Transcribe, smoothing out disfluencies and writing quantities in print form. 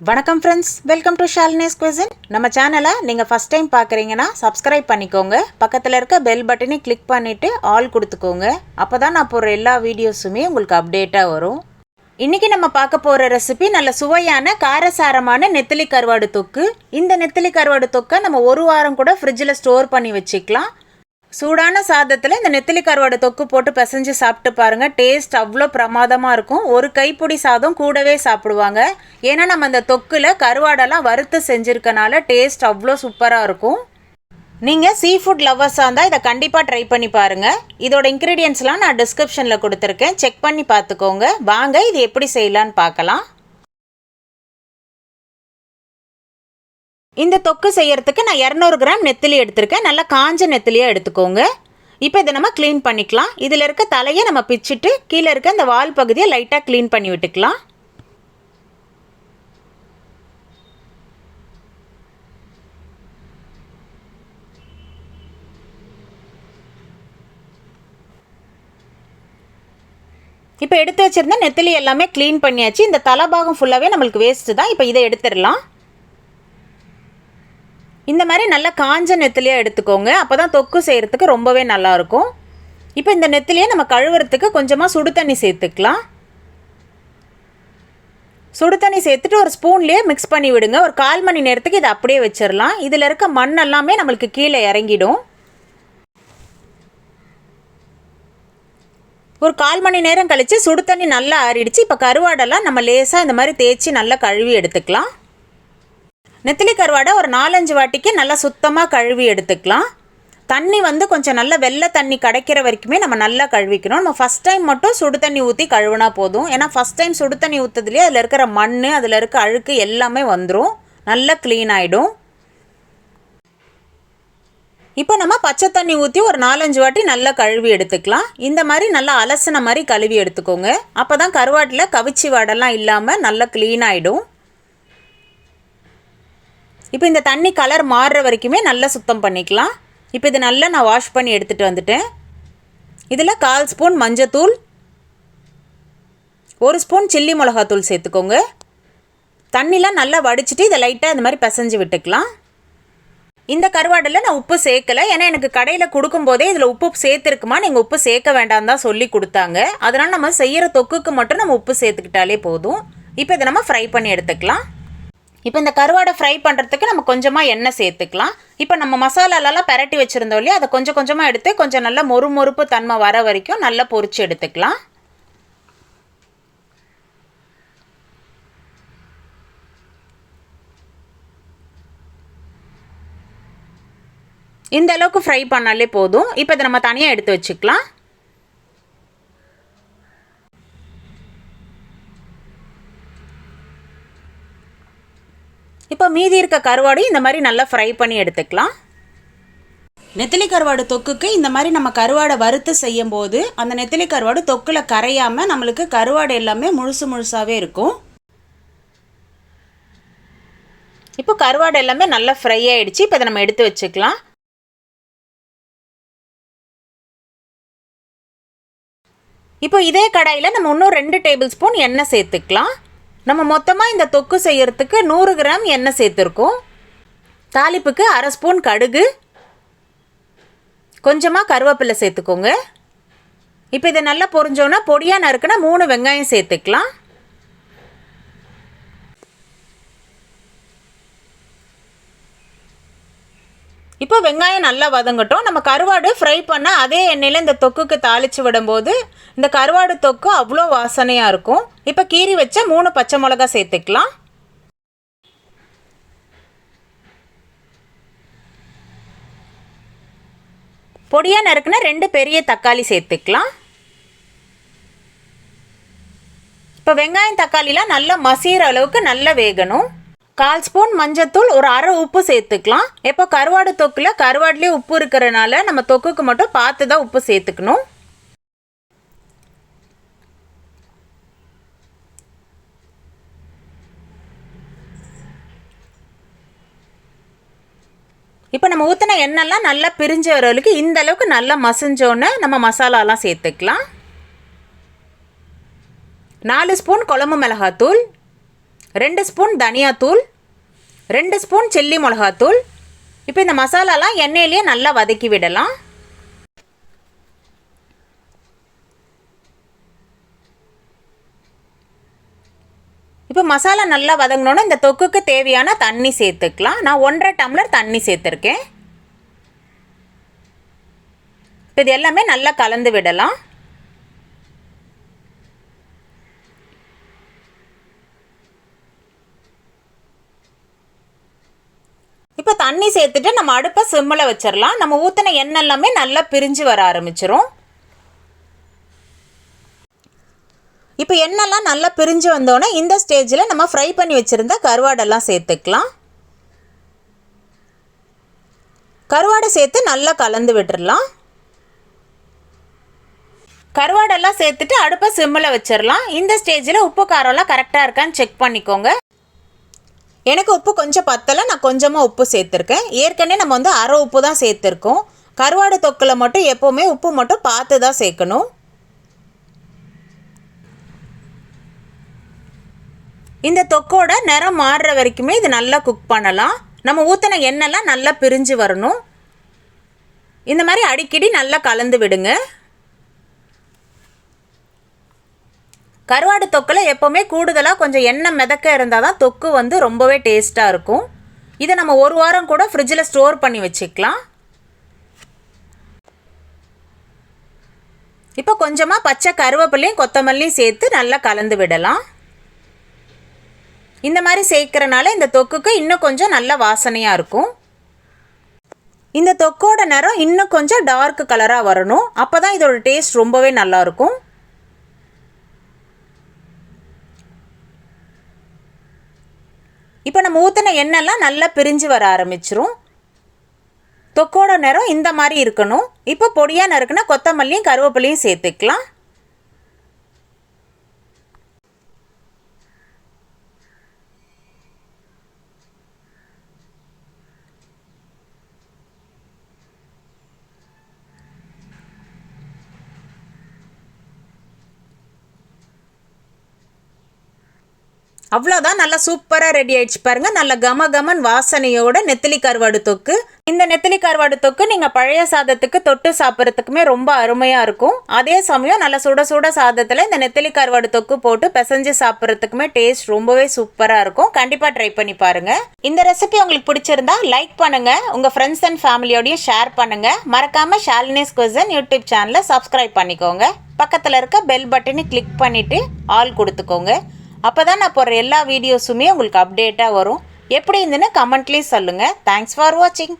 வணக்கம் friends, welcome to Shalini's cuisine. நம்ம சேனலை நீங்கள் ஃபஸ்ட் டைம் பார்க்குறீங்கன்னா சப்ஸ்கிரைப் பண்ணிக்கோங்க. பக்கத்தில் இருக்க பெல் பட்டனை கிளிக் பண்ணிவிட்டு ஆல் கொடுத்துக்கோங்க. அப்போ தான் நான் போடுற எல்லா வீடியோஸுமே உங்களுக்கு அப்டேட்டாக வரும். இன்றைக்கி நம்ம பார்க்க போகிற ரெசிபி நல்ல சுவையான காரசாரமான நெத்திலி கருவாடு தொக்கு. இந்த நெத்திலி கருவாடு தொக்கை நம்ம ஒரு வாரம் கூட ஃப்ரிட்ஜில் ஸ்டோர் பண்ணி வச்சுக்கலாம். சூடான சாதத்தில் இந்த நெத்திலி கருவாடு தொக்கு போட்டு பிசைஞ்சு சாப்பிட்டு பாருங்கள். டேஸ்ட் அவ்வளோ பிரமாதமாக இருக்கும். ஒரு கைப்பிடி சாதம் கூடவே சாப்பிடுவாங்க. ஏன்னா நம்ம இந்த தொக்கில் கருவாடெல்லாம் வறுத்து செஞ்சுருக்கனால டேஸ்ட் அவ்வளோ சூப்பராக இருக்கும். நீங்கள் சீ ஃபுட் லவ்வர்ஸாக இருந்தால் இதை கண்டிப்பாக ட்ரை பண்ணி பாருங்கள். இதோட இன்க்ரீடியன்ஸ்லாம் நான் டிஸ்கிரிப்ஷனில் கொடுத்துருக்கேன், செக் பண்ணி பார்த்துக்கோங்க. வாங்க இது எப்படி செய்யலான்னு பார்க்கலாம். இந்த தொக்கு செய்யறதுக்கு நான் 200 கிராம் நெத்திலி எடுத்திருக்கேன். நல்லா காஞ்ச நெத்திலியாக எடுத்துக்கோங்க. இப்போ இதை நம்ம க்ளீன் பண்ணிக்கலாம். இதில் இருக்க தலையை நம்ம பிச்சுட்டு கீழே இருக்க இந்த வால் பகுதியை லைட்டாக க்ளீன் பண்ணி விட்டுக்கலாம். இப்போ எடுத்து வச்சுருந்த நெத்திலி எல்லாமே க்ளீன் பண்ணியாச்சு. இந்த தலைபாகம் ஃபுல்லாகவே நம்மளுக்கு வேஸ்ட்டு தான். இப்போ இதை எடுத்துடலாம். இந்த மாதிரி நல்லா காஞ்ச நெத்திலியாக எடுத்துக்கோங்க. அப்போ தான் தொக்கு செய்கிறதுக்கு ரொம்பவே நல்லாயிருக்கும். இப்போ இந்த நெத்திலியை நம்ம கழுவுறதுக்கு கொஞ்சமாக சுடு தண்ணி சேர்த்துக்கலாம். சுடு தண்ணி சேர்த்துட்டு ஒரு ஸ்பூன்லேயே மிக்ஸ் பண்ணி விடுங்க. ஒரு 1/4 மணி நேரத்துக்கு இதை அப்படியே வச்சிடலாம். இதில் இருக்க மண் எல்லாமே நம்மளுக்கு கீழே இறங்கிடும். ஒரு 1/4 மணி நேரம் கழித்து சுடு தண்ணி நல்லா ஆறிடுச்சு. இப்போ கருவாடெல்லாம் நம்ம லேசாக இந்த மாதிரி தேய்ச்சி நல்லா கழுவி எடுத்துக்கலாம். நெத்திலி கருவாடை ஒரு 4-5 வாட்டிக்கு நல்லா சுத்தமாக கழுவி எடுத்துக்கலாம். தண்ணி கொஞ்சம் நல்ல வெள்ளை தண்ணி கிடைக்கிற வரைக்குமே நம்ம நல்லா கழுவிக்கணும். நம்ம ஃபஸ்ட் டைம் மட்டும் சுடு தண்ணி ஊற்றி கழுவினா போதும். ஏன்னா ஃபஸ்ட் டைம் சுடு தண்ணி ஊற்றுதுலேயே அதில் இருக்கிற மண், அதில் இருக்க அழுக்கு எல்லாமே வந்துடும், நல்லா க்ளீன் ஆகிடும். இப்போ நம்ம பச்சை தண்ணி ஊற்றி ஒரு 4-5 வாட்டி நல்லா கழுவி எடுத்துக்கலாம். இந்த மாதிரி நல்லா அலசின மாதிரி கழுவி எடுத்துக்கோங்க. அப்போ தான் கருவாட்டில் கவிச்சி வாடெல்லாம் இல்லாமல் நல்லா க்ளீன் ஆகிடும். இப்போ இந்த தண்ணி கலர் மாறுற வரைக்குமே நல்லா சுத்தம் பண்ணிக்கலாம். இப்போ இது நல்லா நான் வாஷ் பண்ணி எடுத்துகிட்டு வந்துட்டேன். இதில் 1/4 ஸ்பூன் மஞ்சத்தூள், 1 ஸ்பூன் சில்லி மிளகாத்தூள் சேர்த்துக்கோங்க. தண்ணிலாம் நல்லா வடிச்சிட்டு இதை லைட்டாக இந்த மாதிரி பிசைஞ்சு விட்டுக்கலாம். இந்த கருவாடில் நான் உப்பு சேர்க்கலை. ஏன்னா எனக்கு கடையில் கொடுக்கும்போதே இதில் உப்பு சேர்த்துருக்குமா, நீங்கள் உப்பு சேர்க்க வேண்டாம் தான் சொல்லி கொடுத்தாங்க. அதனால் நம்ம செய்கிற தொக்குக்கு மட்டும் நம்ம உப்பு சேர்த்துக்கிட்டாலே போதும். இப்போ இதை நம்ம ஃப்ரை பண்ணி எடுத்துக்கலாம். இப்போ இந்த கருவாடை ஃப்ரை பண்ணுறதுக்கு நம்ம கொஞ்சமாக எண்ணெய் சேர்த்துக்கலாம். இப்போ நம்ம மசாலாலெல்லாம் பரட்டி வச்சுருந்தோம் இல்லையா, அதை கொஞ்சம் கொஞ்சமாக எடுத்து கொஞ்சம் நல்லா மொறுமொறுப்பு தன்மை வர வரைக்கும் நல்லா பொரிச்சு எடுத்துக்கலாம். இந்த அளவுக்கு ஃப்ரை பண்ணாலே போதும். இப்போ இதை நம்ம தனியாக எடுத்து வச்சுக்கலாம். இப்போ மீதி இருக்க கருவாடு இந்த மாதிரி நல்லா ஃப்ரை பண்ணி எடுத்துக்கலாம். நெத்திலி கருவாடு தொக்குக்கு இந்த மாதிரி நம்ம கருவாடை வறுத்து செய்யும் போது அந்த நெத்திலி கருவாடு தொக்கில் கரையாமல் நம்மளுக்கு கருவாடு எல்லாமே முழுசாகவே இருக்கும். இப்போ கருவாடு எல்லாமே நல்லா ஃப்ரை ஆகிடுச்சு. இப்போ இதை நம்ம எடுத்து வச்சுக்கலாம். இப்போ இதே கடாயில் நம்ம இன்னும் 2 டேபிள் ஸ்பூன் எண்ணெய் சேர்த்துக்கலாம். நம்ம மொத்தமாக இந்த தொக்கு செய்யறதுக்கு 100 கிராம் எண்ணெய் சேர்த்துருக்கோம். தாளிப்புக்கு 1/2 ஸ்பூன் கடுகு, கொஞ்சமாக கருவேப்பிலை சேர்த்துக்கோங்க. இப்போ இதை நல்லா பொரிஞ்சோன்னா பொடியாக நறுக்குனா 3 வெங்காயம் சேர்த்துக்கலாம். இப்போ வெங்காயம் நல்லா வதங்கட்டும். நம்ம கருவாடு ஃப்ரை பண்ண அதே எண்ணெயில் இந்த தொக்குக்கு தாளித்து விடும்போது இந்த கருவாடு தொக்கு அவ்வளோ வாசனையாக இருக்கும். இப்போ கீறி வச்ச 3 பச்சை மிளகா சேர்த்துக்கலாம். பொடியாக நறுக்குன 2 பெரிய தக்காளி சேர்த்துக்கலாம். இப்போ வெங்காயம் தக்காளிலாம் நல்லா மசிகிற அளவுக்கு நல்லா வேகணும். 1/4 ஸ்பூன் மஞ்சத்தூள், ஒரு அரை உப்பு சேர்த்துக்கலாம். இப்போ கருவாடு தொக்கில் கருவாடுலேயே உப்பு இருக்கிறனால நம்ம தொக்குக்கு மட்டும் பார்த்து தான் உப்பு சேர்த்துக்கணும். இப்போ நம்ம ஊற்றின எண்ணெய்லாம் நல்லா பிரிஞ்ச வரவளுக்கு இந்த அளவுக்கு நல்லா மசிஞ்சோன்னு நம்ம மசாலாலாம் சேர்த்துக்கலாம். 4 ஸ்பூன் குழம்பு மிளகாத்தூள், 2 ஸ்பூன் தனியாத்தூள், 2 ஸ்பூன் சில்லி மிளகாத்தூள். இப்போ இந்த மசாலாலாம் எண்ணெயிலேயே நல்லா வதக்கி விடலாம். இப்போ மசாலா நல்லா வதங்கினோன்னா இந்த தொக்குக்கு தேவையான தண்ணி சேர்த்துக்கலாம். நான் 1.5 டம்ளர் தண்ணி சேர்த்துருக்கேன். இப்போ இது எல்லாமே நல்லா கலந்து விடலாம். இப்போ தண்ணி சேர்த்துட்டு நம்ம அடுப்பை சிம்மில் வச்சிடலாம். நம்ம ஊற்றின எண்ணெய் எல்லாமே நல்லா பிரிஞ்சு வர ஆரம்பிச்சிரும். இப்போ எண்ணெய்லாம் நல்லா பிரிஞ்சு வந்தோடனே இந்த ஸ்டேஜில் நம்ம ஃப்ரை பண்ணி வச்சுருந்த கருவாடெல்லாம் சேர்த்துக்கலாம். கருவாடை சேர்த்து நல்லா கலந்து விட்டுடலாம். கருவாடெல்லாம் சேர்த்துட்டு அடுப்பை சிம்மில் வச்சிடலாம். இந்த ஸ்டேஜில் உப்பு காரம்லாம் கரெக்டாக இருக்கான்னு செக் பண்ணிக்கோங்க. எனக்கு உப்பு கொஞ்சம் பத்தலை, நான் கொஞ்சமாக உப்பு சேர்த்துருக்கேன். ஏற்கனவே நம்ம அரை உப்பு தான் சேர்த்துருக்கோம். கருவாடு தொக்கில் மட்டும் எப்போவுமே உப்பு மட்டும் பார்த்து தான் சேர்க்கணும். இந்த தொக்கோட நிறம் மாறுற வரைக்குமே இது நல்லா குக் பண்ணலாம். நம்ம ஊற்றின எண்ணெய்லாம் நல்லா பிரிஞ்சு வரணும். இந்த மாதிரி அடிக்கடி நல்லா கலந்து விடுங்க. கருவாடு தொக்கில் எப்போவுமே கூடுதலாக கொஞ்சம் எண்ணெய் மிதக்க இருந்தால் தான் தொக்கு ரொம்பவே டேஸ்ட்டாக இருக்கும். இதை நம்ம 1 வாரம் கூட ஃப்ரிட்ஜில் ஸ்டோர் பண்ணி வச்சுக்கலாம். இப்போ கொஞ்சமாக பச்சை கருவேப்பிலையும் கொத்தமல்லியும் சேர்த்து நல்லா கலந்து விடலாம். இந்த மாதிரி சேர்க்கறனால இந்த தொக்குக்கு இன்னும் கொஞ்சம் நல்ல வாசனையாக இருக்கும். இந்த தொக்கோட நிறம் இன்னும் கொஞ்சம் டார்க் கலராக வரணும். அப்போ தான் இதோட டேஸ்ட் ரொம்பவே நல்லாயிருக்கும். இப்போ நம்ம ஊற்றின எண்ணெய்லாம் நல்லா பிரிஞ்சு வர ஆரம்பிச்சிரும். தொக்கோட நிறம் இந்த மாதிரி இருக்கணும். இப்போ பொடியாக நறுக்குனா கொத்தமல்லியும் கருவேப்பிலையும் சேர்த்துக்கலாம். அவ்வளோதான், நல்லா சூப்பராக ரெடி ஆயிடுச்சு பாருங்கள். நல்ல கம கமன் வாசனையோட நெத்திலி கருவாடு தொக்கு. இந்த நெத்திலி கருவாடு தொக்கு நீங்கள் பழைய சாதத்துக்கு தொட்டு சாப்பிட்றதுக்குமே ரொம்ப அருமையாக இருக்கும். அதே சமயம் நல்ல சுட சுட சாதத்தில் இந்த நெத்திலி கருவாடு தொக்கு போட்டு பிசைஞ்சு சாப்பிட்றதுக்குமே டேஸ்ட் ரொம்பவே சூப்பராக இருக்கும். கண்டிப்பாக ட்ரை பண்ணி பாருங்கள். இந்த ரெசிபி உங்களுக்கு பிடிச்சிருந்தா லைக் பண்ணுங்கள், உங்கள் ஃப்ரெண்ட்ஸ் அண்ட் ஃபேமிலியோடையும் ஷேர் பண்ணுங்கள். மறக்காமல் ஷாலினிஸ் குயிசன் யூடியூப் சேனலை சப்ஸ்கிரைப் பண்ணிக்கோங்க. பக்கத்தில் இருக்க பெல் பட்டனை கிளிக் பண்ணிவிட்டு ஆல் கொடுத்துக்கோங்க. அப்போ தான் நான் போடுற எல்லா வீடியோஸுமே உங்களுக்கு அப்டேட்டாக வரும். எப்படி இருந்துன்னு கமெண்ட்லேயும் சொல்லுங்கள். தேங்க்ஸ் ஃபார் வாட்சிங்.